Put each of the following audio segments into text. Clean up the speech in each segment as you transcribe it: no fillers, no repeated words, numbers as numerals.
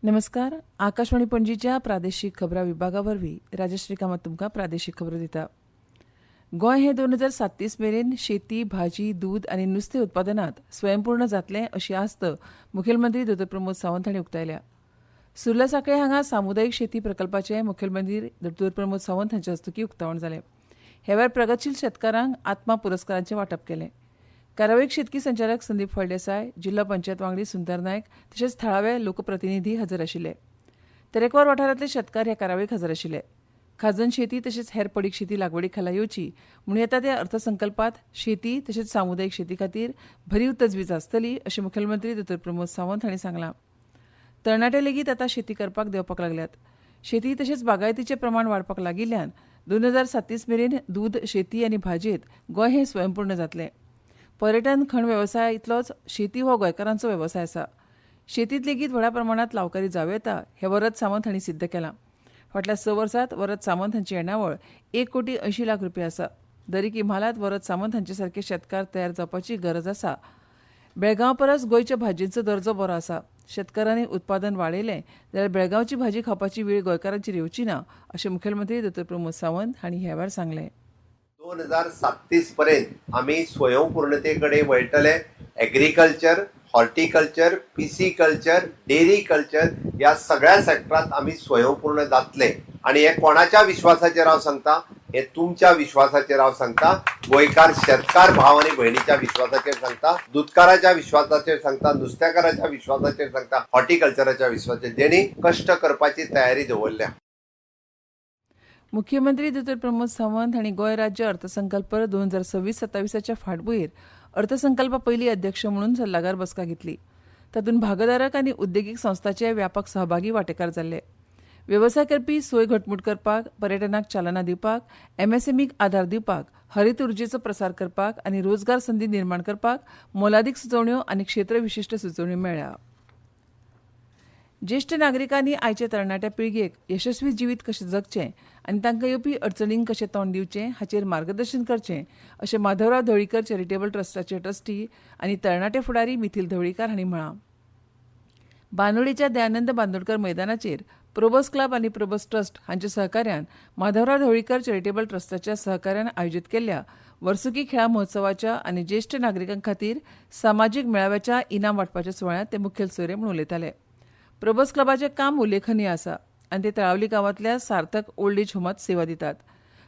नमस्कार. आकाशवाणी पणजीच्या प्रादेशीक खबरां विभागावरवीं राजश्री कामत तुमकां प्रादेशीक खबरो दिता. गोंय हे 2037 मेरेन शेती, भाजी, दूद आनी नुस्तें उत्पादनांत स्वयंपूर्ण जातलें अशी आस्त मुखेलमंत्री दोतोर प्रमोद सावंत हांणी उक्तायल्या. सुर्ला सांखळे हांगा सामुदायीक शेती प्रकल्पाचें मुखेलमंत्री दोतोर प्रमोद सावंत हांचे हस्तुकीं उक्तावण जालें. हे वेळार प्रगतशील शेतकारांक आत्मा पुरस्कारांचें वांटप केलें. कार्यावळीक शेतकी संचालक संदीप फळदेसाय, जिल्हा पंचायत वांगडी सुंदर नायक तशेंच थळावे लोकप्रतिनिधी हजर आशिल्ले. तरेकवार वाठारांतले शेतकार ह्या कार्यावळीक हजर आशिल्ले. खाजन शेती तशेंच हेर पडीक शेती लागवडी खाला येवची म्हूण येता त्या अर्थसंकल्पांत शेती तशेंच सामुदायीक शेती खातीर भरीव तजवीज आसतली अशें मुखेलमंत्री दोतोर प्रमोद सावंत हांणी सांगलां. तरणाटे लेगीत आतां शेती करपाक देंवपाक लागल्यात. शेती तशेंच बागायतीचें प्रमाण वाडपाक लागिल्ल्यान 2037 मेरेन दूद, शेती आनी भाजयेंत गोंय हें स्वयंपूर्ण जातलें. पर्यटन खण वेवसाय इतलोच शेती हो गोंयकारांचो वेवसाय आसा. शेतींत लेगीत व्हडा प्रमाणांत लावकारी जावं येता हें वरद सावंत हांणी सिद्ध केलां. फाटल्या 6 वर्सांत वरद सावंत हांची येणावळ 1,80,00,000 रुपया आसा. दरेक इम्हालात वरद सावंत हांचे सारके शेतकार तयार जावपाची गरज आसा. बेळगांव परस गोंयच्या भाजयेचो दर्जो बरो आसा. शेतकारांनी उत्पादन वाडयलें जाल्यार बेळगांवची भाजी खावपाची वेळ गोंयकारांचेर येवची ना अशें मुखेलमंत्री दोतोर प्रमोद सावंत हांणी ह्या वेळार सांगलें. 2037 पर्यंत आम्ही स्वयंपूर्णतेकडे वळटले. Agriculture, horticulture, pisciculture, dairy culture या सगळ्या सेक्टरात आम्ही स्वयंपूर्ण जातले. आणि हे कोणाच्या विश्वासाचेर हांव सांगता, हे तुमच्या विश्वासाचेर हांव सांगता. गोंयकार शेतकार भाव आनी भयणीच्या विश्वासाचेर सांगता, दुधकाराच्या विश्वासाचेर सांगता, नुस्तेकाराच्या विश्वासाचेर सांगता, हॉर्टिकल्चराच्या विश्वासाचेर, जेणी कश्ट करपाची तयारी दवरल्या. मुख्यमंत्री दोतोर प्रमोद सावंत हांणी गोंय राज्य अर्थसंकल्प 2026-27च्या फाटभुंयेर अर्थसंकल्पा पयली अध्यक्ष म्हणून सल्लागार बसका घेतली. तातूंत भागधारक आनी उद्देगीक संस्थांचे व्यापक सहभागी वांटेकार जाल्ले. वेवसाय करपी सोय घटमूट करपाक, पर्यटनाक चालना दिवपाक, एमएसएमईक आदार दिवपाक, हरीत उर्जेचो प्रसार करपाक आनी रोजगार संदी निर्माण करपाक मोलादीक सुचोवण्यो आनी क्षेत्र विशिश्ट सुचोवण्यो मेळ्ळ्या. ज्येश्ठ नागरिकांनी आयचे तरणाट्या पिळगेक यशस्वी जिवीत कशें जगचें आनी तांकां येवपी अडचणींक कशें तोंड दिवचें हाचेर मार्गदर्शन करचें अशें माधवराव ढवळीकर चॅरिटेबल ट्रस्टाचे ट्रस्टी आनी तरणाटे फुडारी मिथिल ढवळीकर हांणी म्हळां. बांदोडेच्या दयानंद बांदोडकर मैदानाचेर प्रोबोस क्लब आनी प्रोबोस ट्रस्ट हांच्या सहकार्यान माधवराव ढवळीकर चॅरिटेबल ट्रस्टाच्या सहकार्यान आयोजीत केल्ल्या वर्सुकी खेळां महोत्सवाच्या आनी ज्येश्ठ नागरिकां खातीर सामाजीक मेळाव्याच्या इनाम वांटपाच्या सुवाळ्यांत ते मुखेल सोयरे म्हूण उलयताले. प्रोबोस क्लबाचें काम उल्लेखनीय आसा आनी ते तळावली गांवांतल्या सार्थक ओल्ड एज होमांत सेवा दितात.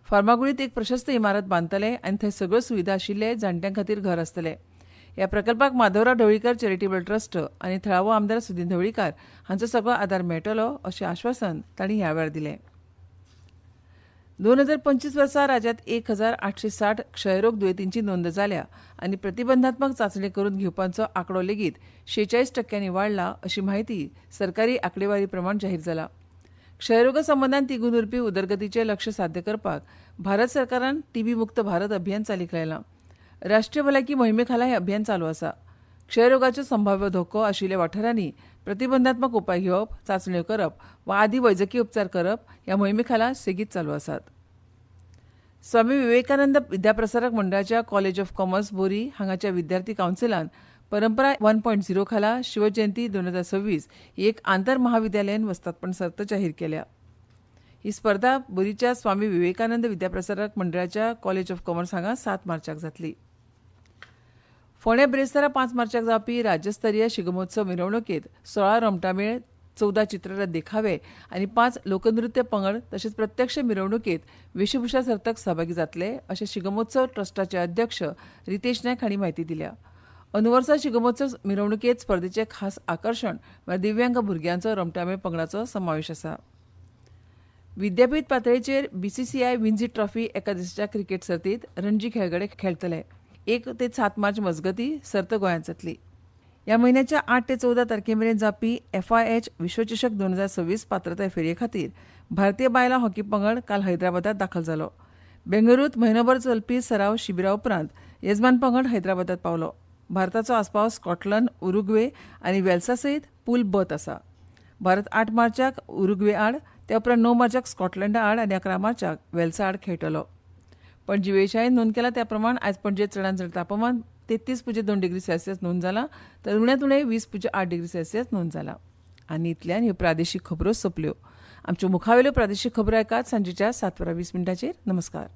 फार्मागुडीत एक प्रशस्त इमारत बांदतले आनी थंय सगळ्यो सुविधा आशिल्ले जाणट्यां खातीर घर आसतलें. ह्या प्रकल्पाक माधवराव ढवळीकर चॅरिटेबल ट्रस्ट आनी थळावो आमदार सुदीन ढवळीकर हांचो सगळो आदार मेळटलो अशें आश्वासन तांणी ह्या वेळार दिलें. 2025 वर्सा राज्यांत 1,860 क्षयरोग दुयेंतींची नोंद जाल्या आनी प्रतिबंधात्मक चांचणी करून घेवपाचो आंकडो लेगीत 46% वाडला अशी माहिती सरकारी आंकडेवारी प्रमाण जाहीर जाला. क्षयरोगा संबंदान तिगून उरपी उदरगतीचें लक्ष्य साध्य करपाक भारत सरकारान टीबी मुक्त भारत अभियान चालीक लायलां. राष्ट्रीय भलायकी मोहिमे खाला हें अभियान चालू आसा. क्षयरोगाचो संभाव्य धोको आशिल्ल्या वाठारांनी प्रतिबंधात्मक उपाय घेवप, चांचण्यो करप वा आदी वैजकी उपचार करप ह्या मोहिमे खाला सेगीत चालू आसात. स्वामी विवेकानंद विद्याप्रसारक मंडळाच्या कॉलेज ऑफ कॉमर्स बोरी हांगाच्या विद्यार्थी कावन्सिलान परंपरा 1.0 खाला शिवजयंती 2026 ही एक आंतर महाविद्यालयीन वस्तादपण सर्त जाहीर केल्या. ही स्पर्धा बोरीच्या स्वामी विवेकानंद विद्याप्रसारक मंडळाच्या कॉलेज ऑफ कॉमर्स हांगा 7 मार्चाक जातली. फोंड्या ब्रेस्तारा 5 मार्चाक जावपी राज्यस्तरीय शिगमोत्सव मिरवणुकेत 16 रोमटा मेळ, 14 चित्ररथ देखावे आनी 5 लोकनृत्य पंगड तशेंच प्रत्यक्ष मिरवणुकेत वेशभूषा सर्तक सहभागी जातले अशें शिगमोत्सव ट्रस्टाचे अध्यक्ष रितेश नायक हांणी म्हायती दिल्या. अंदुवर्सा शिगमोत्सव मिरवणुकेत स्पर्धेचें खास आकर्शण म्हळ्यार दिव्यांग भुरग्यांचो रोमटा मेळ पंगडाचो समावेश आसा. विद्यापीठ पातळीचेर बीसीसीआय विंझी ट्रॉफी एका दिसाच्या क्रिकेट सर्तीत रणजी खेळगडे खेळटले. 1 ते 7 मार्च मजगतीं सर्त गोंयांत जातली. ह्या म्हयन्याच्या 8 ते 14 तारखेमेरेन जावपी FIH विश्वचषक 2026 पात्रताय फेरये खातीर भारतीय बायलां हॉकी पंगड काल हैदराबादात दाखल जालो. बेंगळुरूत म्हयनोभर चलपी सराव शिबिरा उपरांत येजमान पंगड हैदराबादात पावलो. भारताचो आस्पाव स्कॉटलंड, उरुग्वे आनी वेल्सा सयत पूल बत आसा. भारत 8 मार्चाक उरुग्वे आड, त्या उपरांत 9 मार्चाक स्कॉटलंडा आड आनी 11 मार्चाक वेल्सा आड खेळटलो. पणजी वेधशाळेन नोंद केला त्या प्रमाण आयज पणजेत चडांत चड तापमान 33.2 डिग्री सेल्सियस नोंद जाला तर उण्यांत उणें 20.8 डिग्री सेल्सियस नोंद जाला. आनी इतल्यान ह्यो प्रादेशीक खबरो सोंपल्यो. आमच्यो मुखावेल्यो प्रादेशीक खबरो ऐकात सांजेच्या 7:20 नमस्कार.